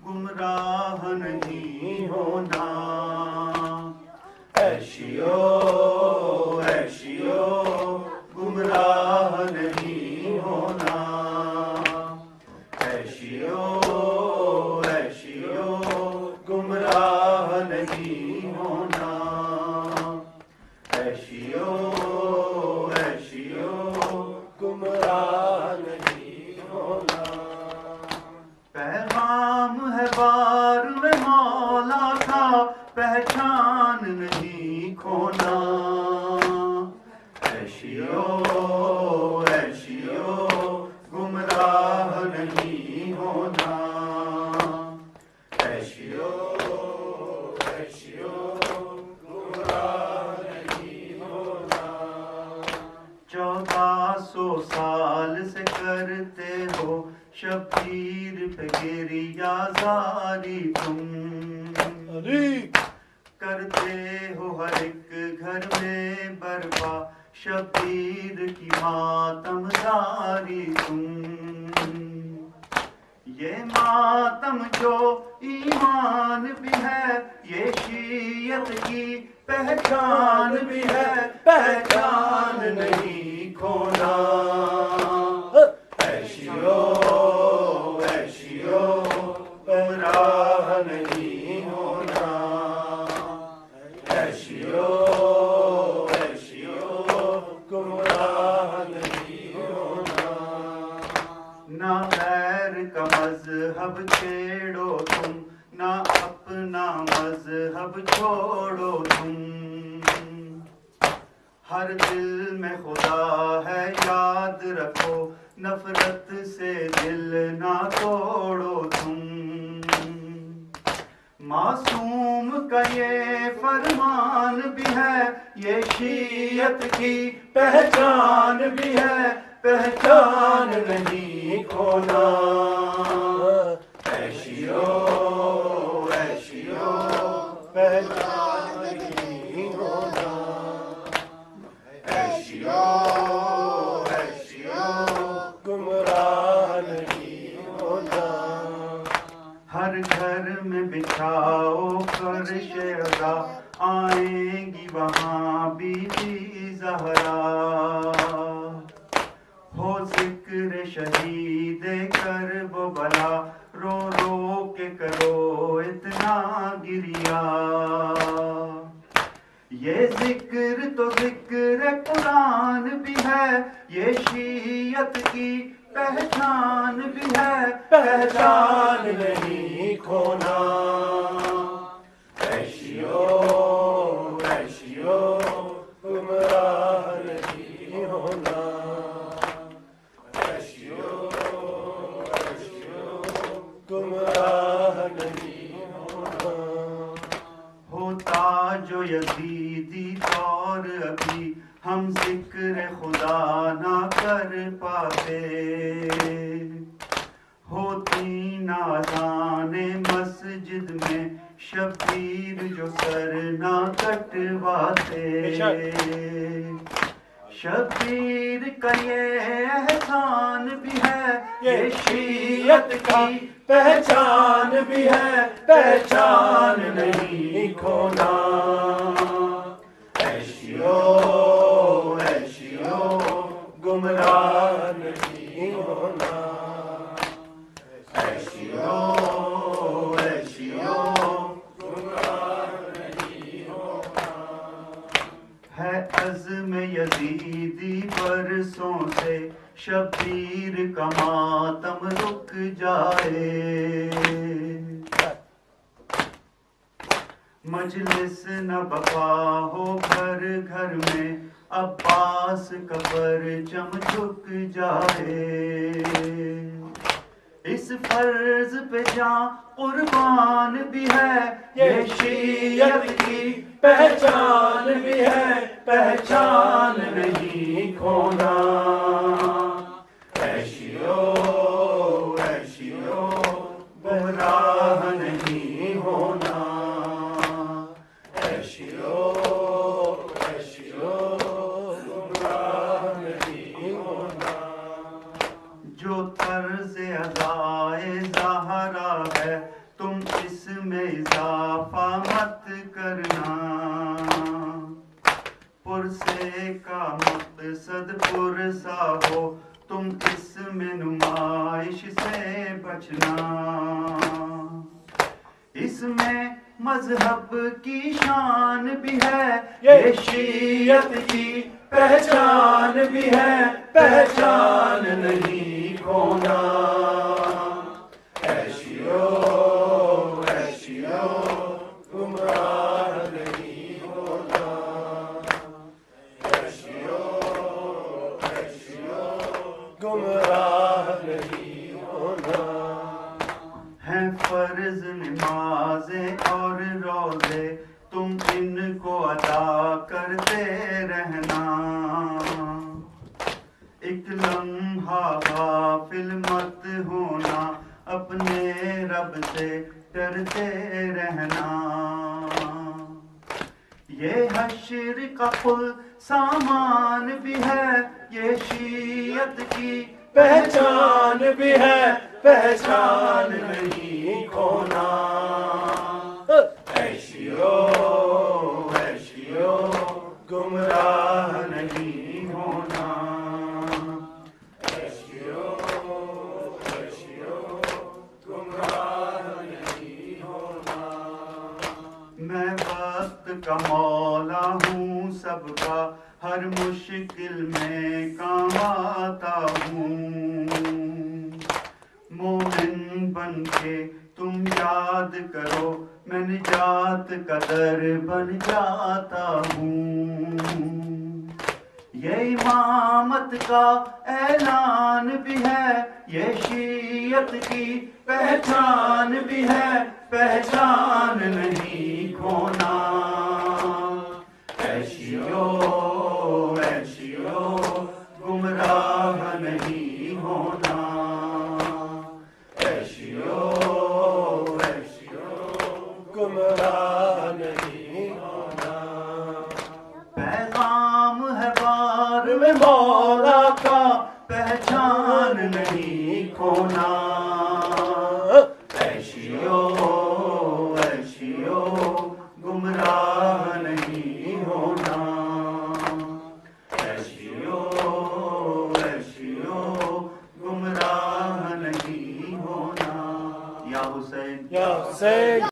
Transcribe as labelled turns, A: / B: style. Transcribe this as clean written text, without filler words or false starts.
A: گمراہ نہیں ہونا عیشیو عیشیو گمراہ نہیں ہونا عیشیو عیشیو گمراہ نہیں ہونا عیشیو عیشیو گمراہ نہیں ہونا پیغام ہے بار میں مولا کا پہچان نہیں کھونا عیشیو عیشیو گمراہ نہیں ہونا عیشیو عیشیو گمراہ نہیں ہونا 1400 سال سے کرتے ہو شبیر پہ گریہ زاری تم کرتے ہو ہر ایک گھر میں برپا شبیر کی ماتم داری تم یہ ماتم جو ایمان بھی ہے یہ شیعت کی پہچان بھی ہے پہچان نہیں کھونا عیشیو عیشیو گمراہ نہیں ہونا عیشیو عیشیو گمراہ نہیں ہونا نہ غیر کا مذہب چھیڑو تم نہ اپنا مذہب چھوڑو تم ہر دل میں خدا ہے یاد رکھو نفرت سے دل نہ توڑو تم معصوم کا یہ فرمان بھی ہے یہ شیعت کی پہچان بھی ہے پہچان نہیں کھونا عیشیو عیشیو پہچان نہیں ہونا عیشیو عیشیو گمراہ نہیں ہونا ہر گھر میں بچھاؤ فرش رضا آئیں گی وہاں بی بی زہرا ہو ذکر شہید کرب و بلا رو رو کے کرو اتنا گریا یہ ذکر تو ذکر قرآن بھی ہے یہ شیعت کی پہچان بھی ہے پہچان نہیں کھونا عیشیو عیشیو گمراہ نہیں ہونا عیشیو عیشیو گمراہ نہیں ہونا ہوتا جو یزیدی دور ابھی ہم ذکر خدا نہ کر پاتے ہوتی نازان مسجد میں شبیر جو سر نہ کٹواتے شبیر کا یہ احسان بھی ہے یہ شیعت کی پہچان بھی ہے پہچان نہیں کھونا عیشیو عیشیو گمراہ نہیں ہونا عیشیو عیشیو گمراہ نہیں ہونا ہے عزم یزیدی برسوں سے شبیر کا ماتم رک جائے مجلس نہ بقا ہو گھر گھر میں عباس کا پرچم جھک جائے اس فرض پہ جاں قربان بھی ہے یہ شیعت کی پہچان بھی ہے پہچان نہیں کھونا. عیشیو عیشیو گمراہ نہیں ہونا. عیشیو عیشیو گمراہ نہیں ہونا. جو طرز ادائے ظاہرہ ہے تم اس میں اضافہ مت کرنا. پرسے کا مقصد پرسا ہو تم اس میں نمائش سے بچنا. اس میں مذہب کی شان بھی ہے یہ شیعت کی پہچان بھی ہے. پہچان نہیں کھونا. عیشیو عیشیو گمراہ نہیں ہونا. عیشیو عیشیو گمراہ نہیں ہونا. ہیں فرض نمازیں اور روزے تم ان کو ادا کرتے رہنا. ایک لمحہ غافل مت ہونا اپنے رب سے ڈرتے رہنا. یہ حشر کا کل سامان بھی ہے یہ شیعت کی پہچان بھی ہے. پہچان نہیں کھونا. عیشیو عیشیو گمراہ نہیں ہونا. عیشیو عیشیو گمراہ نہیں ہونا. میں وقت کا مولا ہوں سب کا ہر مشکل میں کام آتا ہوں. مومن بن کے تم یاد کرو میں نجات کا در بن جاتا ہوں. یہ امامت کا اعلان بھی ہے یہ شیعت کی پہچان بھی ہے. پہچان نہیں کھونا. عیشیو عیشیو گمراہ نہیں ہونا. عیشیو عیشیو گمراہ نہیں ہونا. پیغام ہے بار میں مولا کا پہچان نہیں کھونا. عیشیو عیشیو گمراہ نہیں ہونا. عیشیو عیشیو گمراہ نہیں ہونا. یا حسین
B: یا حسین.